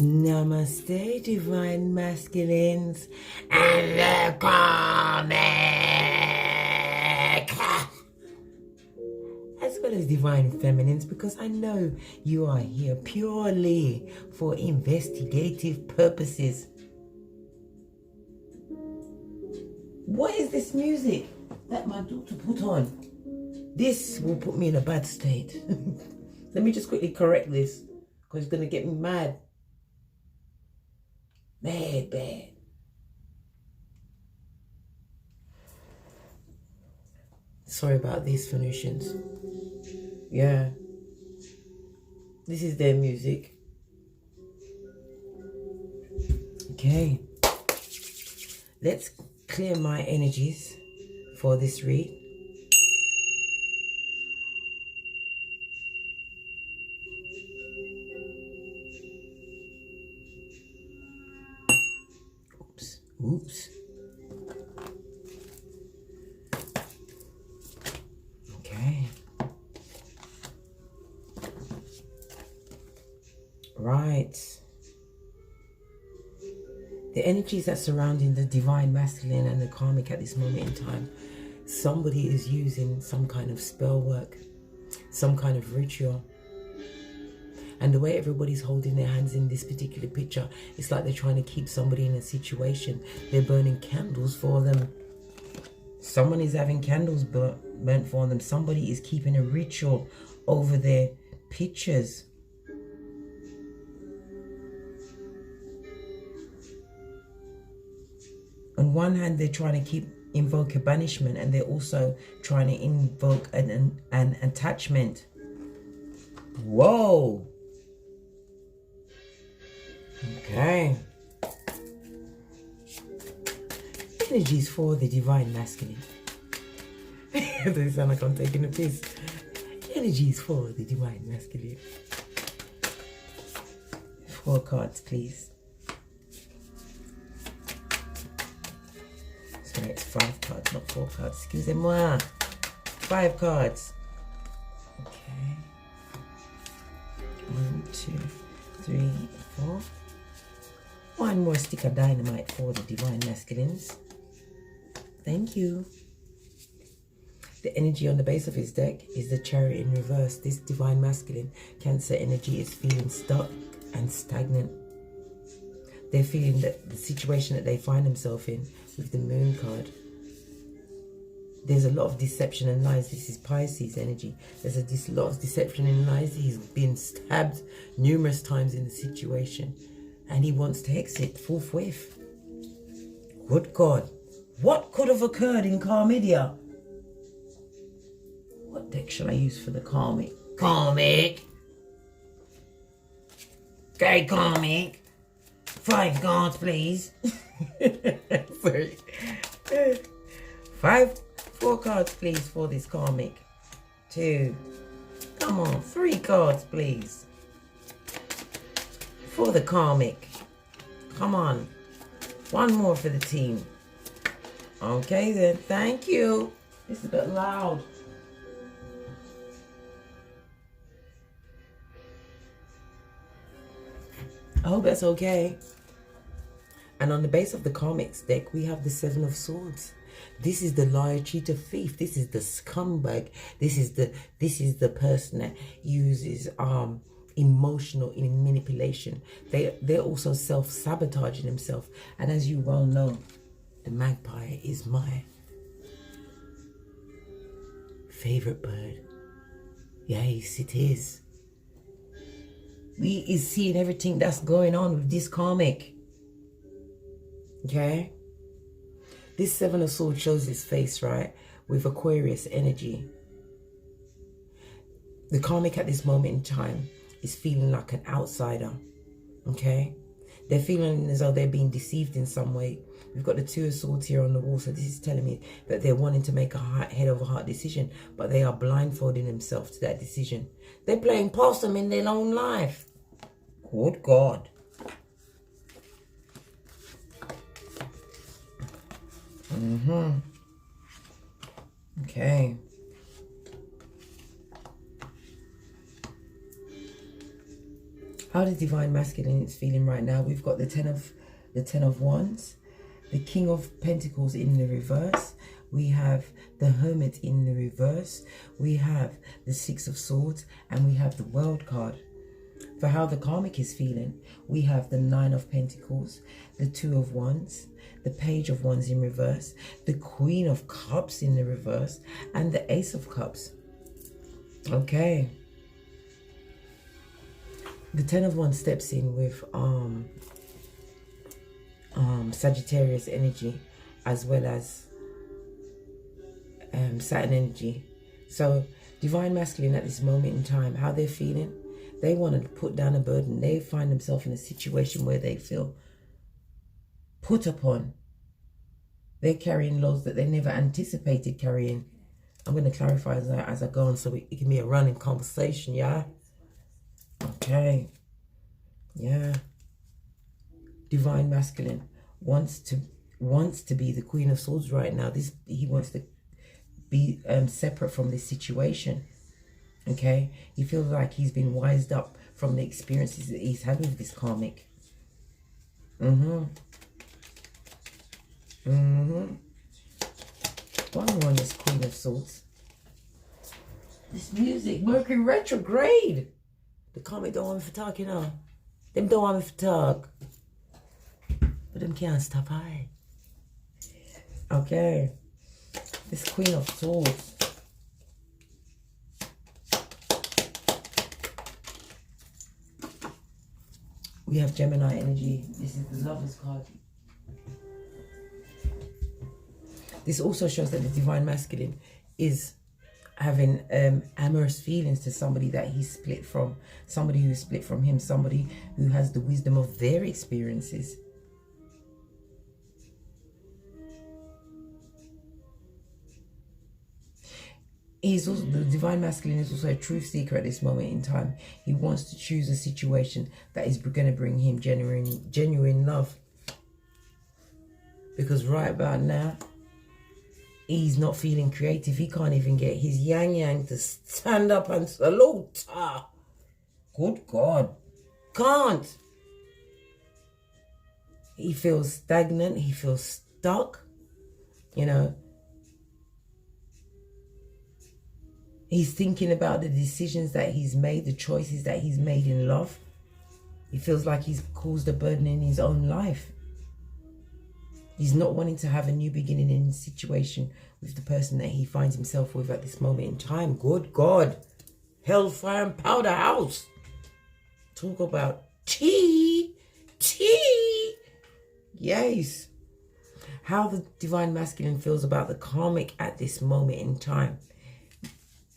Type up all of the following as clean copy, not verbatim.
Namaste, divine masculines and the karmic, as well as divine feminines, because I know you are here purely for investigative purposes. What is this music that my daughter put on? This will put me in a bad state. Let me just quickly correct this, because it's going to get me mad. Bad. Sorry about these Phoenicians. Yeah. This is their music. Okay. Let's clear my energies for this read. Oops. Okay. Right. The energies that surrounding the divine masculine and the karmic at this moment in time, somebody is using some kind of spell work, some kind of ritual. And the way everybody's holding their hands in this particular picture, it's like they're trying to keep somebody in a situation. They're burning candles for them. Someone is having candles burnt for them. Somebody is keeping a ritual over their pictures. On one hand, they're trying to invoke a banishment, and they're also trying to invoke an attachment. Whoa. Okay. Energies for the divine masculine. They sound like I'm taking a piss. Energies for the divine masculine. 4 cards, please. Sorry, it's 5 cards, not 4 cards. Excusez-moi. 5 cards. Okay. 1, 2, 3, 4. 1 more stick of dynamite for the divine masculines. Thank you. The energy on the base of his deck is the Chariot in reverse. This divine masculine Cancer energy is feeling stuck and stagnant. They're feeling that the situation that they find themselves in with the Moon card, there's a lot of deception and lies. This is Pisces energy. There's a lot of deception and lies. He's been stabbed numerous times in the situation, and he wants to exit forthwith. Good God. What could have occurred in Karmidia? What deck shall I use for the karmic? Karmic. Okay, karmic. 5 cards, please. Sorry. 4 cards, please, for this karmic. 2. Come on, 3 cards, please. For the karmic. Come on. 1 more for the team. Okay then, thank you. It's a bit loud. I hope that's okay. And on the base of the karmic's deck, we have the 7 of Swords. This is the liar, cheater, thief. This is the scumbag. This is the person that uses emotional manipulation. They're also self-sabotaging themselves. And as you well know, the magpie is my favorite bird. Yes, it is. We is seeing everything that's going on with this karmic. Okay? This 7 of Swords shows his face, right? With Aquarius energy. The karmic at this moment in time is feeling like an outsider. Okay? They're feeling as though they're being deceived in some way. We've got the 2 of Swords here on the wall, so this is telling me that they're wanting to make a head over heart decision, but they are blindfolding themselves to that decision. They're playing possum in their own life. Good God. Okay. How the Divine Masculine is feeling right now. We've got the Ten of Wands, the King of Pentacles in the reverse. We have the Hermit in the reverse. We have the Six of Swords, and we have the World card. For how the karmic is feeling, we have the Nine of Pentacles, the Two of Wands, the Page of Wands in reverse, the Queen of Cups in the reverse, and the Ace of Cups. Okay. The Ten of Wands steps in with Sagittarius energy, as well as Saturn energy. So Divine Masculine at this moment in time, how they're feeling, they want to put down a burden. They find themselves in a situation where they feel put upon. They're carrying loads that they never anticipated carrying. I'm going to clarify as I go on, so it can be a running conversation, yeah? Okay. Yeah. Divine Masculine wants to be the Queen of Swords right now. He wants to be separate from this situation. Okay, he feels like he's been wised up from the experiences that he's had with this karmic. One more on this Queen of Swords. This music, Mercury retrograde. The karmic don't want me for talk, you know. Them don't want me for talk. But them can't stop high. Okay. This Queen of Swords. We have Gemini energy. This is the Lover's card. This also shows that the Divine Masculine is having amorous feelings to somebody that he's split from, somebody who's split from him, somebody who has the wisdom of their experiences. The Divine Masculine is also a truth seeker at this moment in time. He wants to choose a situation that is going to bring him genuine love. Because right about now, he's not feeling creative. He can't even get his yang to stand up and salute. Good God. Can't. He feels stagnant. He feels stuck. You know. He's thinking about the decisions that he's made, the choices that he's made in love. He feels like he's caused a burden in his own life. He's not wanting to have a new beginning in a situation with the person that he finds himself with at this moment in time. Good God. Hellfire and Powder House. Talk about tea. Yes. How the Divine Masculine feels about the karmic at this moment in time.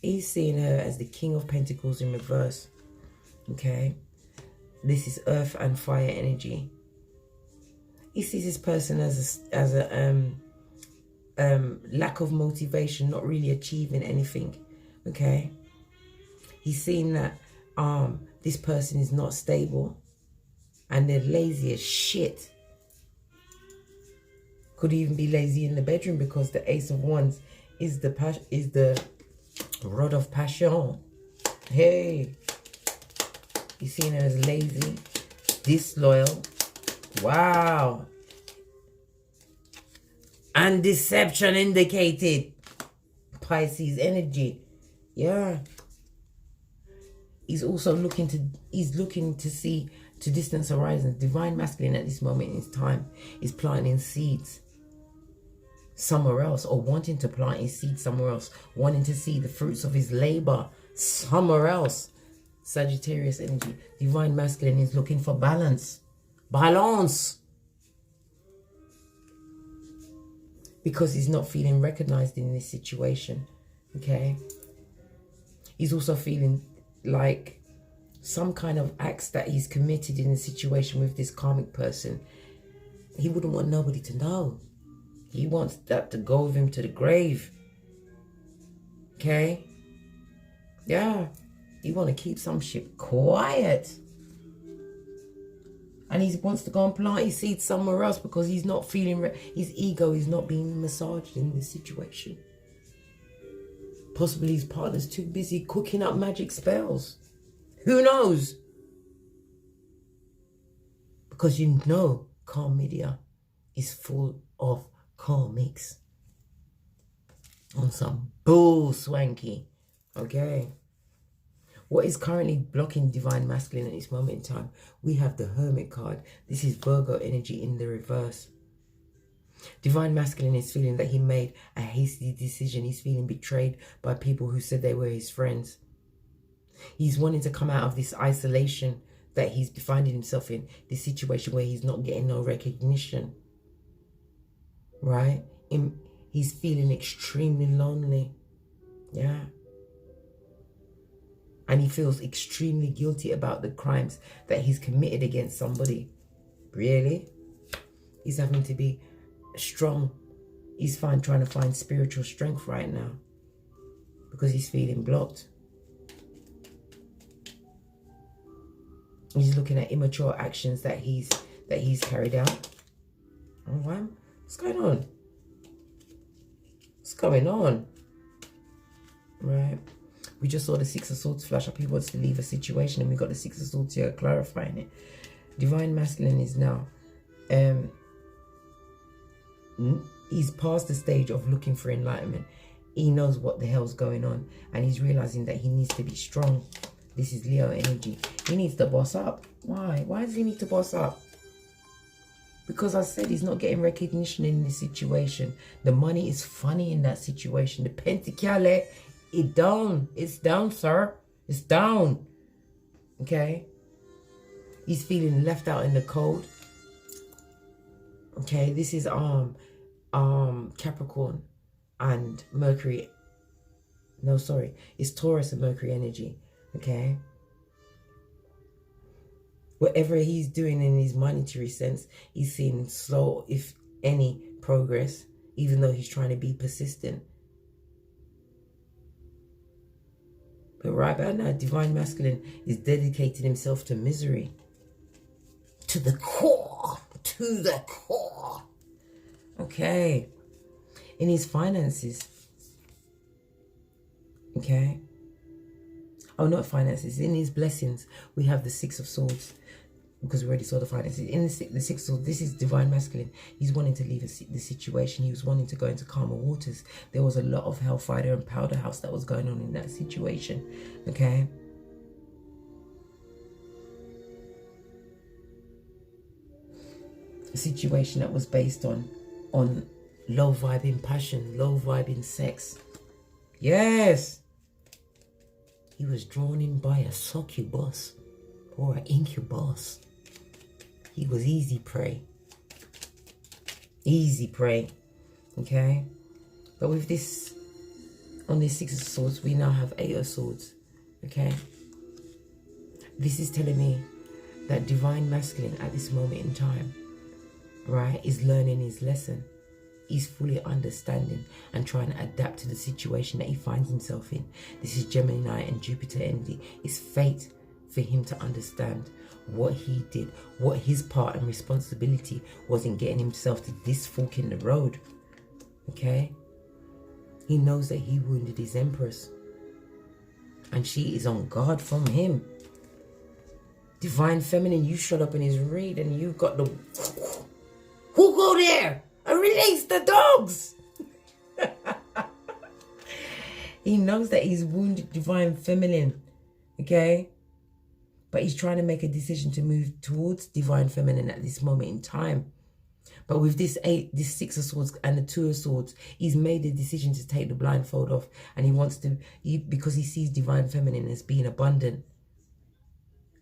He's seeing her as the King of Pentacles in reverse. Okay. This is earth and fire energy. He sees this person as a lack of motivation, not really achieving anything. Okay. He's seeing that this person is not stable and they're lazy as shit. Could even be lazy in the bedroom because the Ace of Wands is the rod of passion. Hey. He's seeing her as lazy, disloyal. Wow. And deception indicated. Pisces energy. Yeah. He's also looking to see to distant horizons. Divine Masculine at this moment in his time is planting seeds somewhere else, or wanting to plant his seed somewhere else, wanting to see the fruits of his labor somewhere else. Sagittarius energy. Divine Masculine is looking for balance. Balance. Because he's not feeling recognized in this situation. Okay. He's also feeling like some kind of acts that he's committed in a situation with this karmic person, he wouldn't want nobody to know. He wants that to go with him to the grave. Okay? Yeah. He want to keep some shit quiet. And he wants to go and plant his seeds somewhere else because he's not feeling... his ego is not being massaged in this situation. Possibly his partner's too busy cooking up magic spells. Who knows? Because you know Calm Media is full of karmics on some bull swanky. Okay. What is currently blocking divine masculine at this moment in time? We have the Hermit card. This is Virgo energy in the reverse. Divine masculine is feeling that he made a hasty decision. He's feeling betrayed by people who said they were his friends. He's wanting to come out of this isolation that he's finding himself in, this situation where he's not getting no recognition. Right? He's feeling extremely lonely. Yeah. And he feels extremely guilty about the crimes that he's committed against somebody. Really? He's having to be strong. He's trying to find spiritual strength right now because he's feeling blocked. He's looking at immature actions that he's carried out. Oh, wow. What's going on? What's going on? Right. We just saw the Six of Swords flash up. He wants to leave a situation, and we got the Six of Swords here clarifying it. Divine masculine is now he's past the stage of looking for enlightenment. He knows what the hell's going on, and he's realizing that he needs to be strong. This is Leo energy. He needs to boss up. Why? Why does he need to boss up? Because I said he's not getting recognition in this situation. The money is funny in that situation. The Pentacale, it's down. It's down, sir. It's down. Okay? He's feeling left out in the cold. Okay? This is Capricorn and Mercury. No, sorry. It's Taurus and Mercury energy. Okay? Whatever he's doing in his monetary sense, he's seeing slow, if any, progress, even though he's trying to be persistent. But right about now, divine masculine is dedicating himself to misery. To the core. To the core. Okay. In his finances. Okay. Oh, not finances. In his blessings, we have the Six of Swords. Because we already saw the finances. In the Six of Swords, this is divine masculine. He's wanting to leave the situation. He was wanting to go into calmer waters. There was a lot of hellfire and powder house that was going on in that situation. Okay? A situation that was based on low vibing passion, low vibing sex. Yes! He was drawn in by a succubus or an incubus. He was easy prey. Easy prey. Okay? But with this, on this Six of Swords, we now have Eight of Swords. Okay? This is telling me that divine masculine at this moment in time, right, is learning his lesson. He's fully understanding and trying to adapt to the situation that he finds himself in. This is Gemini and Jupiter energy. It's fate for him to understand what he did, what his part and responsibility was in getting himself to this fork in the road. Okay? He knows that he wounded his Empress. And she is on guard from him. Divine Feminine, you shut up in his read and you got the... Who go there? And release the dogs! He knows that he's wounded Divine Feminine. Okay? But he's trying to make a decision to move towards Divine Feminine at this moment in time. But with this Six of Swords and the Two of Swords, he's made the decision to take the blindfold off. And he wants to, because he sees Divine Feminine as being abundant.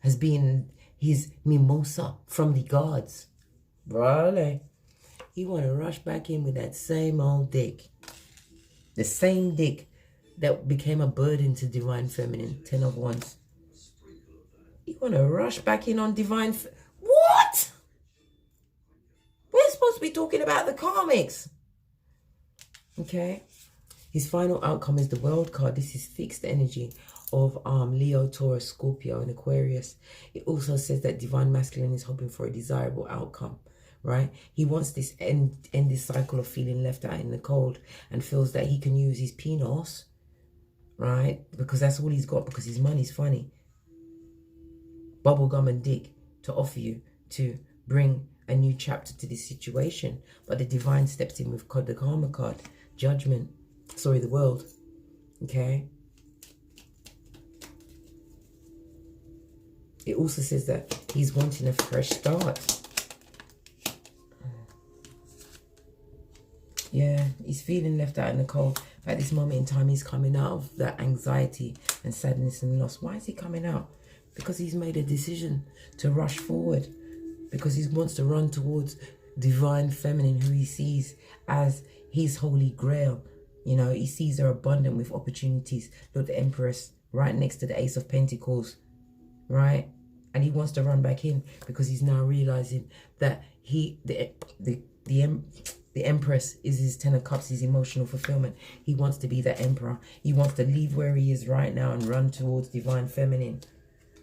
As being his mimosa from the gods. Brother. He want to rush back in with that same old dick. The same dick that became a burden to Divine Feminine. 10 of Wands. You want to rush back in on Divine... What? We're supposed to be talking about the karmics. Okay. His final outcome is the World card. This is fixed energy of Leo, Taurus, Scorpio, and Aquarius. It also says that divine masculine is hoping for a desirable outcome. Right? He wants this end this cycle of feeling left out in the cold and feels that he can use his penis, right? Because that's all he's got, because his money's funny. Bubblegum and dick to offer you to bring a new chapter to this situation. But the divine steps in with the Karma card, judgment, sorry, the world, okay? It also says that he's wanting a fresh start. Yeah, he's feeling left out in the cold. At this moment in time, he's coming out of that anxiety and sadness and loss. Why is he coming out? Because he's made a decision to rush forward. Because he wants to run towards divine feminine, who he sees as his holy grail. You know, he sees her abundant with opportunities. Look, the Empress right next to the Ace of Pentacles, right? And he wants to run back in because he's now realizing that the Empress is his Ten of Cups, his emotional fulfillment. He wants to be the Emperor. He wants to leave where he is right now and run towards divine feminine.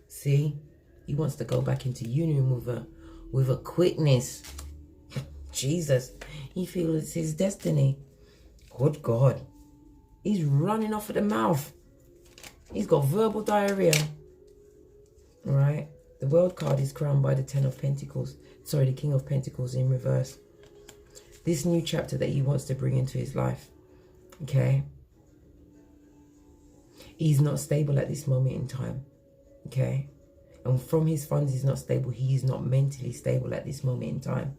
See? He wants to go back into union with a quickness. Jesus. He feels it's his destiny. Good God. He's running off at the mouth. He's got verbal diarrhea. Right? The World card is crowned by the Ten of Pentacles. Sorry, the King of Pentacles in reverse. This new chapter that he wants to bring into his life. Okay? He's not stable at this moment in time. Okay? And from his funds, he's not stable. He is not mentally stable at this moment in time.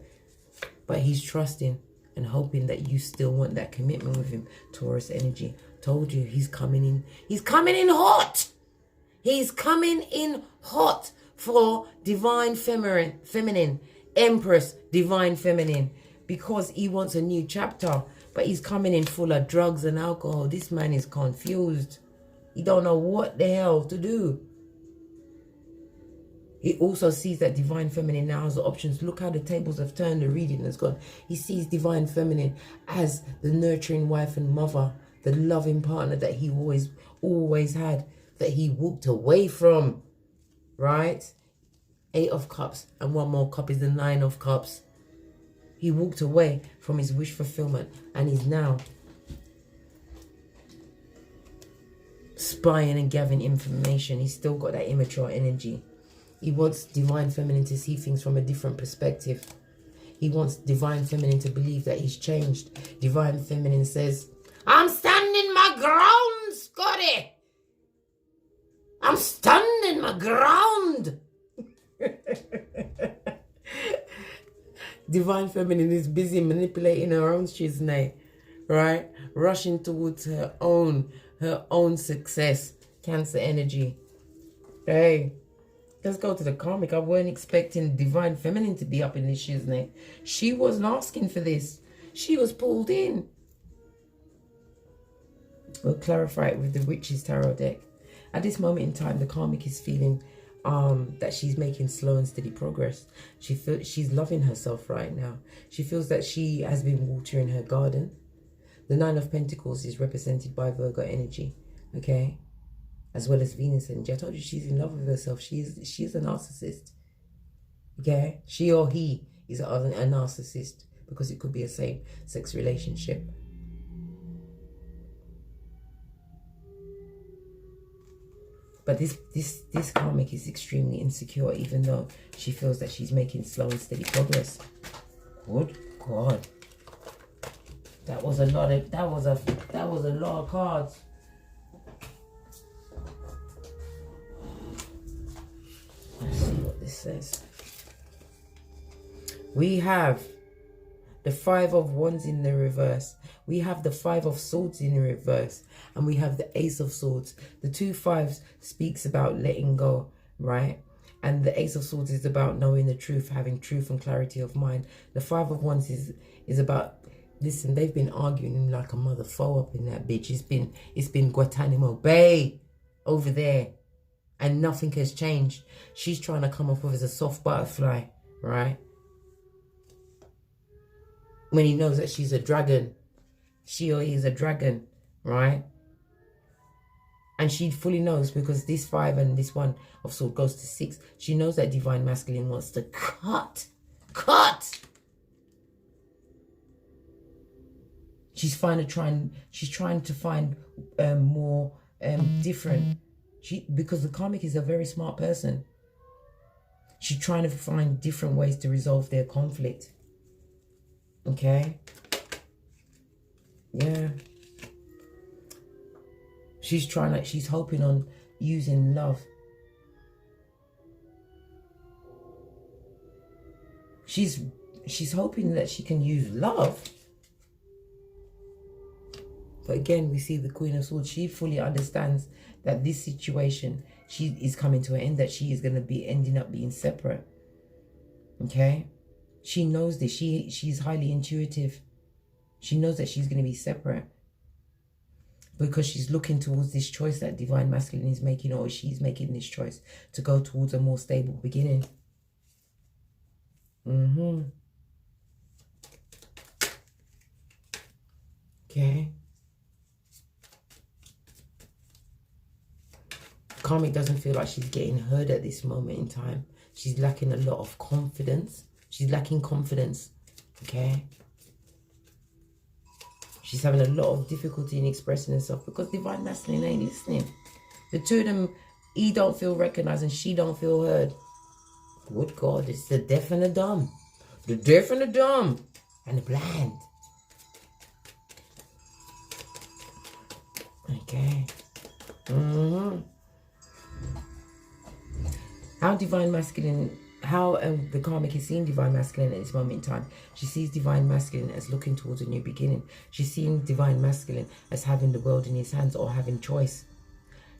But he's trusting and hoping that you still want that commitment with him. Taurus energy. Told you, he's coming in. He's coming in hot. He's coming in hot for divine feminine. Empress, divine feminine. Because he wants a new chapter. But he's coming in full of drugs and alcohol. This man is confused. He don't know what the hell to do. He also sees that divine feminine now has the options. Look how the tables have turned, the reading has gone. He sees divine feminine as the nurturing wife and mother, the loving partner that he always had, that he walked away from, right? 8 of Cups, and one more cup is the 9 of Cups. He walked away from his wish fulfillment, and he's now spying and gathering information. He's still got that immature energy. He wants divine feminine to see things from a different perspective. He wants divine feminine to believe that he's changed. Divine feminine says, I'm standing my ground, Scotty. I'm standing my ground. Divine feminine is busy manipulating her own shiznay, right? Rushing towards her own success. Cancer energy. Hey. Let's go to the karmic. I weren't expecting divine feminine to be up in this shiznay. She wasn't asking for this. She was pulled in. We'll clarify it with the Witch's Tarot deck. At this moment in time, the karmic is feeling that she's making slow and steady progress. She feels she's loving herself right now. She feels that she has been watering her garden. The 9 of Pentacles is represented by Virgo energy. Okay? As well as Venus energy. I told you she's in love with herself. She's a narcissist. Okay? She or he is a narcissist, because it could be a same-sex relationship. But this karmic is extremely insecure, even though she feels that she's making slow and steady progress. Good God. That was a lot of cards. Let's see what this says. We have the 5 of Wands in the reverse. We have the 5 of Swords in the reverse. And we have the Ace of Swords. The 2 5s speaks about letting go, right? And the Ace of Swords is about knowing the truth, having truth and clarity of mind. The 5 of Wands is about, listen, they've been arguing like a mother foe up in that bitch. It's been Guantanamo Bay over there. And nothing has changed. She's trying to come off with as a soft butterfly, right? When he knows that she's a dragon. She or he is a dragon, right? And she fully knows, because this 5 and this 1 of Swords goes to 6. She knows that divine masculine wants to cut. She's trying to find more different. Because the karmic is a very smart person. She's trying to find different ways to resolve their conflict. Okay? Yeah. She's hoping on using love. She's hoping that she can use love. But again, we see the Queen of Swords. She fully understands that this situation, she is coming to an end, that she is going to be ending up being separate. Okay? She knows this. She's highly intuitive. She knows that she's going to be separate. Because she's looking towards this choice that Divine Masculine is making, or she's making this choice to go towards a more stable beginning. Okay. Karmic doesn't feel like she's getting heard at this moment in time. She's lacking a lot of confidence. She's lacking confidence. Okay. She's having a lot of difficulty in expressing herself because Divine Masculine ain't listening. The two of them, he don't feel recognized and she don't feel heard. Good God, it's the deaf and the dumb. The deaf and the dumb. And the blind. Okay. How Divine Masculine, how the Karmic is seeing Divine Masculine at this moment in time. She sees Divine Masculine as looking towards a new beginning. She's seeing Divine Masculine as having the world in his hands or having choice.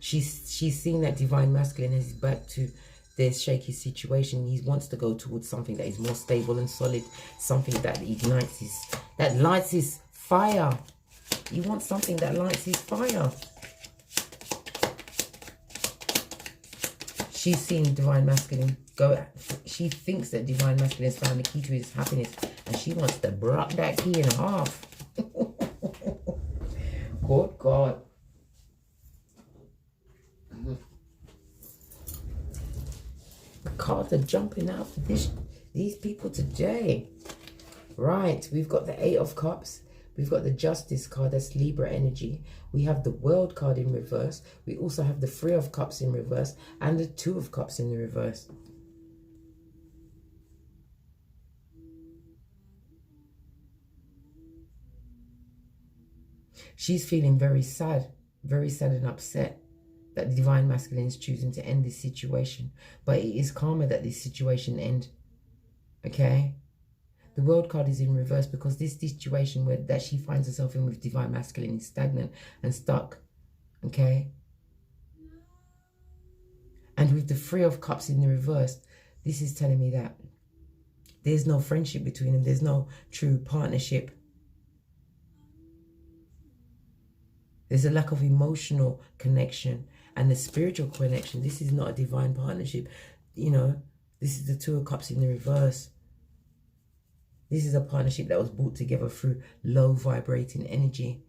She's seeing that Divine Masculine is back to their shaky situation. He wants to go towards something that is more stable and solid, something that ignites that lights his fire. He wants something that lights his fire. She's seeing Divine Masculine go. She thinks that Divine Masculine has found the key to his happiness, and she wants to break that key in half. Good God. The cards are jumping out for these people today. Right, we've got the Eight of Cups. We've got the Justice card, that's Libra energy. We have the World card in reverse. We also have the Three of Cups in reverse and the Two of Cups in the reverse. She's feeling very sad and upset that the Divine Masculine is choosing to end this situation. But it is karma that this situation ends. Okay? The World card is in reverse because this situation that she finds herself in with Divine Masculine is stagnant and stuck. Okay? And with the Three of Cups in the reverse, this is telling me that there's no friendship between them. There's no true partnership. There's a lack of emotional connection and the spiritual connection. This is not a divine partnership. You know, this is the Two of Cups in the reverse. This is a partnership that was brought together through low vibrating energy.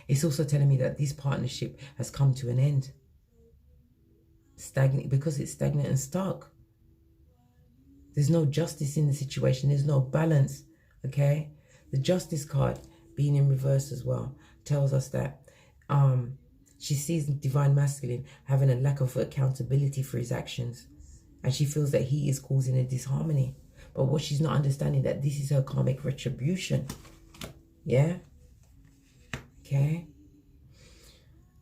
It's also telling me that this partnership has come to an end. Stagnant, because it's stagnant and stuck. There's no justice in the situation. There's no balance. Okay? The Justice card being in reverse as well tells us that she sees Divine Masculine having a lack of accountability for his actions. And she feels that he is causing a disharmony. But what she's not understanding, that this is her karmic retribution. Yeah? Okay?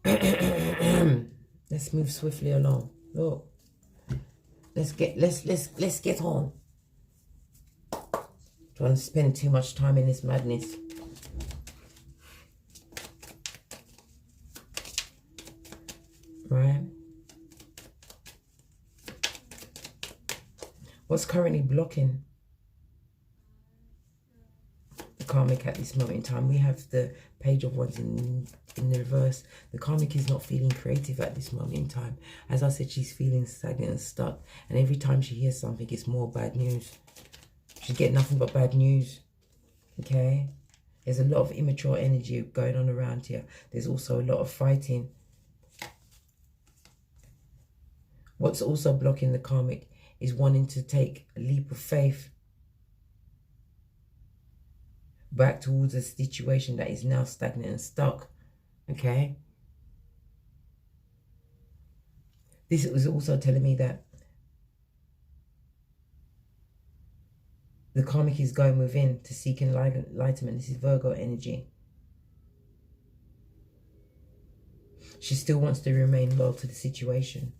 Let's move swiftly along. Look. Let's get on. Don't want to spend too much time in this madness. Right? What's currently blocking the karmic at this moment in time? We have the Page of Wands in the reverse. The karmic is not feeling creative at this moment in time. As I said, she's feeling stagnant and stuck. And every time she hears something, it's more bad news. She's getting nothing but bad news. Okay? There's a lot of immature energy going on around here. There's also a lot of fighting. What's also blocking the karmic is wanting to take a leap of faith back towards a situation that is now stagnant and stuck. Okay? This was also telling me that the karmic is going within to seek enlightenment. This is Virgo energy. She still wants to remain loyal to the situation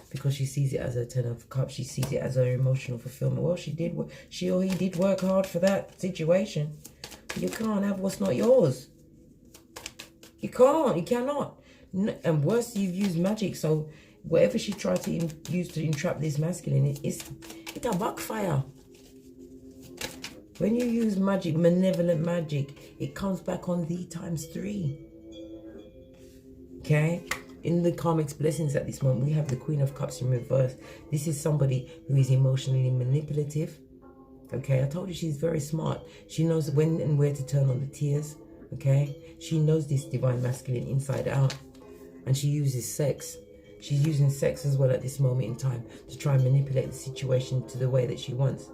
because she sees it as a 10 of cups. She sees it as her emotional fulfillment. Well, she or he did work hard for that situation. But you can't have what's not yours. You can't. You cannot. And worse, you've used magic. So whatever she tried to use to entrap this masculine, it's a backfire. When you use magic, malevolent magic, it comes back on thee ×3. Okay? In the karmic's blessings at this moment, we have the Queen of Cups in reverse. This is somebody who is emotionally manipulative. Okay? I told you she's very smart. She knows when and where to turn on the tears. Okay? She knows this divine masculine inside out. And she uses sex. She's using sex as well at this moment in time to try and manipulate the situation to the way that she wants.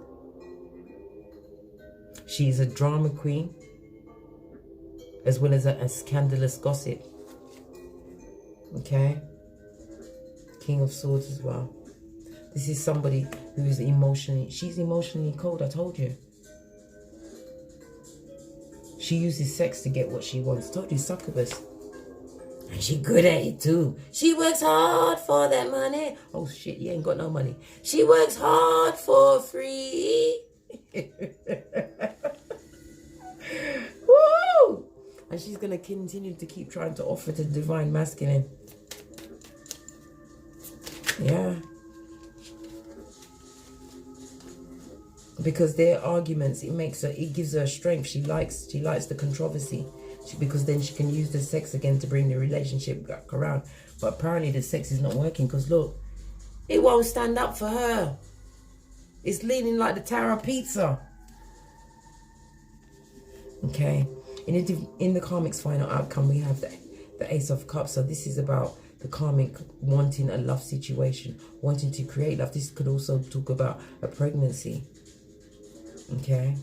She is a drama queen, as well as a scandalous gossip. Okay? King of Swords as well. This is somebody who is she's emotionally cold, I told you. She uses sex to get what she wants. I told you, succubus. And she good at it too. She works hard for that money. Oh shit, you ain't got no money. She works hard for free. Woo! And she's going to continue to keep trying to offer to divine masculine. Yeah. Because their arguments, it gives her strength. She likes the controversy. Because then she can use the sex again to bring the relationship back around. But apparently the sex is not working because look, it won't stand up for her. It's leaning like the tower of pizza. Okay. In the karmic's final outcome, we have the Ace of Cups. So this is about the karmic wanting a love situation, wanting to create love. This could also talk about a pregnancy. Okay.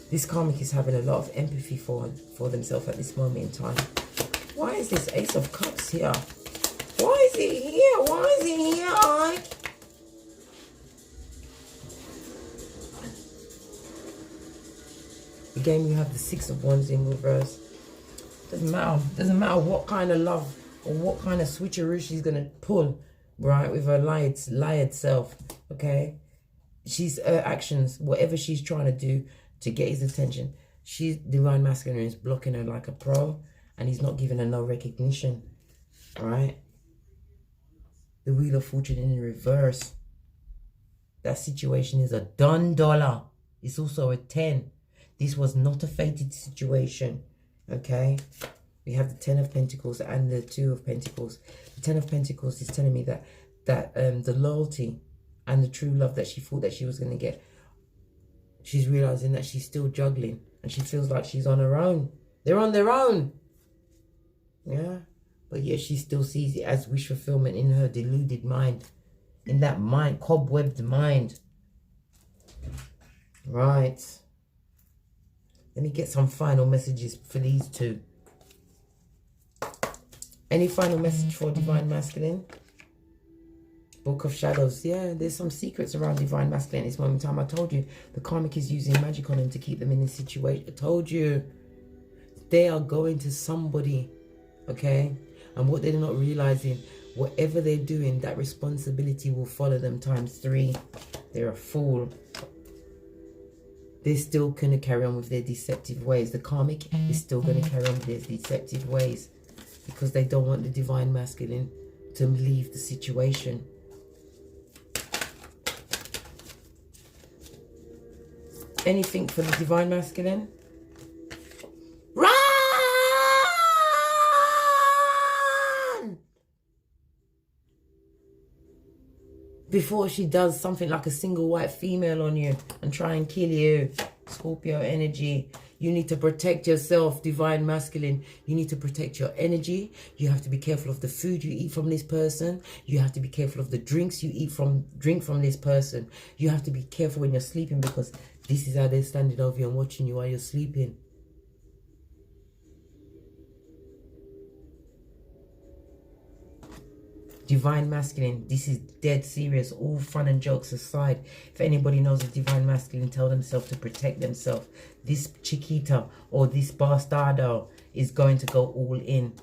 This karmic is having a lot of empathy for themselves at this moment in time. Why is this Ace of Cups here? Why is it here? Why is it here, Ike? Again, we have the Six of Wands in reverse. Doesn't matter what kind of love or what kind of switcheroo she's going to pull, right, with her lied self, okay? Her actions, whatever she's trying to do to get his attention, divine masculine is blocking her like a pro, and he's not giving her no recognition, right? The Wheel of Fortune in reverse. That situation is a done dollar. It's also a 10. This was not a fated situation, okay? We have the 10 of Pentacles and the 2 of Pentacles. The 10 of Pentacles is telling me that the loyalty and the true love that she thought that she was going to get, she's realizing that she's still juggling and she feels like she's on her own. They're on their own. Yeah. But yet she still sees it as wish fulfillment in her deluded mind. In that mind, cobwebbed mind. Right. Let me get some final messages for these two. Any final message for divine masculine? Book of Shadows. Yeah, there's some secrets around divine masculine at this moment in time. I told you the karmic is using magic on them to keep them in this situation. I told you they are going to somebody, okay? And what they're not realizing, whatever they're doing, that responsibility will follow them ×3. They're a fool. They're still going to carry on with their deceptive ways. The karmic is still going to carry on with their deceptive ways because they don't want the divine masculine to leave the situation. Anything for the divine masculine? Run! Before she does something like a single white female on you and try and kill you. Scorpio energy. You need to protect yourself, divine masculine. You need to protect your energy. You have to be careful of the food you eat from this person. You have to be careful of the drinks you drink from this person. You have to be careful when you're sleeping because this is how they're standing over you and watching you while you're sleeping. Divine Masculine, this is dead serious. All fun and jokes aside, if anybody knows a Divine Masculine, tell themselves to protect themselves. This Chiquita or this Bastardo is going to go all in.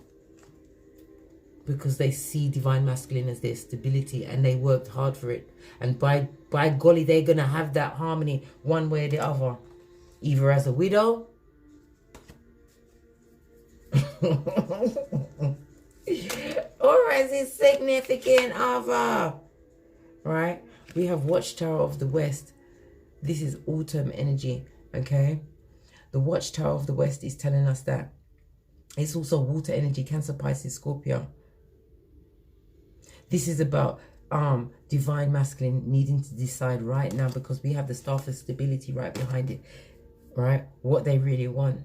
Because they see Divine Masculine as their stability and they worked hard for it. And by golly, they're going to have that harmony one way or the other. Either as a widow or as a significant other. Right? We have Watchtower of the West. This is autumn energy. Okay? The Watchtower of the West is telling us that it's also water energy, Cancer, Pisces, Scorpio. This is about Divine Masculine needing to decide right now, because we have the Star for Stability right behind it, right? What they really want.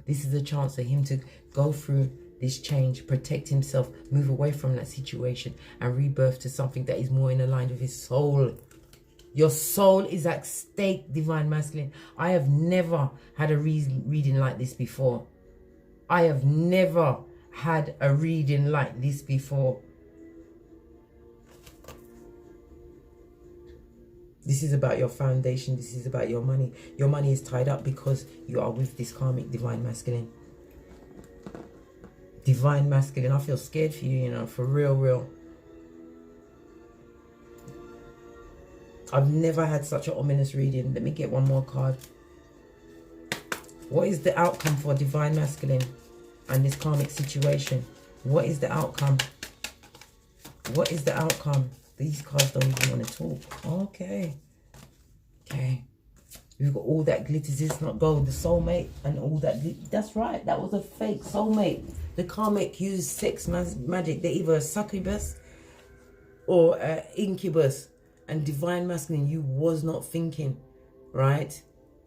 This is a chance for him to go through this change, protect himself, move away from that situation and rebirth to something that is more in line with his soul. Your soul is at stake, Divine Masculine. I have never had a reading like this before. I have never had a reading like this before. This is about your foundation. This is about your money. Your money is tied up because you are with this karmic Divine Masculine. Divine Masculine, I feel scared for you, you know, for real. I've never had such an ominous reading. Let me get one more card. What is the outcome for Divine Masculine and this karmic situation? What is the outcome? What is the outcome? These cards don't even want to talk. Okay. We've got all that glitters. It's not gold. The soulmate and all that. That's right. That was a fake soulmate. The karmic used sex magic. They're either a succubus or an incubus. And Divine Masculine, you was not thinking, right?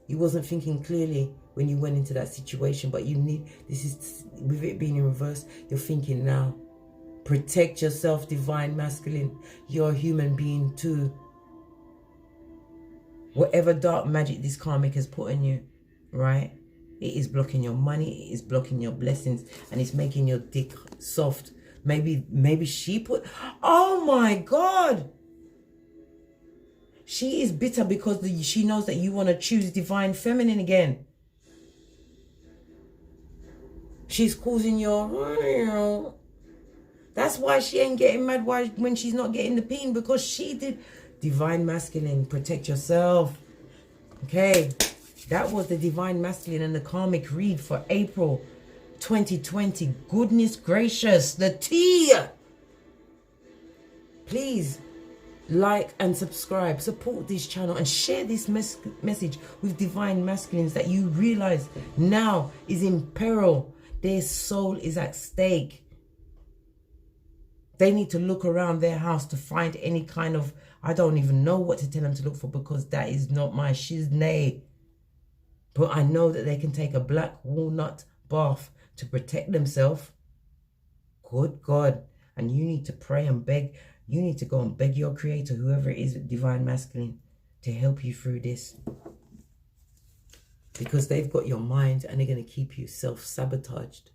You wasn't thinking clearly when you went into that situation. But you need, this is, with it being in reverse, you're thinking now. Protect yourself, Divine Masculine. You're a human being too. Whatever dark magic this karmic has put in you, right? It is blocking your money. It is blocking your blessings. And it's making your dick soft. Maybe she put... Oh my God! She is bitter because she knows that you want to choose Divine Feminine again. She's causing your... That's why she ain't getting mad when she's not getting the peen, because she did. Divine Masculine, protect yourself. Okay, that was the Divine Masculine and the karmic read for April 2020. Goodness gracious, the tea. Please like and subscribe, support this channel and share this message with Divine Masculines that you realize now is in peril. Their soul is at stake. They need to look around their house to find any kind of, I don't even know what to tell them to look for, because that is not my shiznay. But I know that they can take a black walnut bath to protect themselves. Good God. And you need to pray and beg. You need to go and beg your creator, whoever it is, Divine Masculine, to help you through this. Because they've got your mind and they're going to keep you self-sabotaged.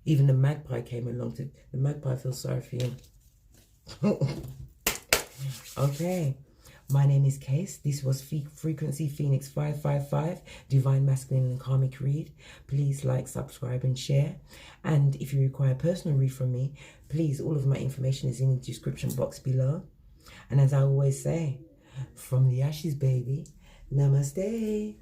Even the magpie came along to... The magpie feels sorry for you. Okay. My name is Case. This was Frequency Phoenix 555. Divine Masculine and Karmic Read. Please like, subscribe and share. And if you require a personal read from me, please, all of my information is in the description box below. And as I always say, from the ashes, baby, namaste.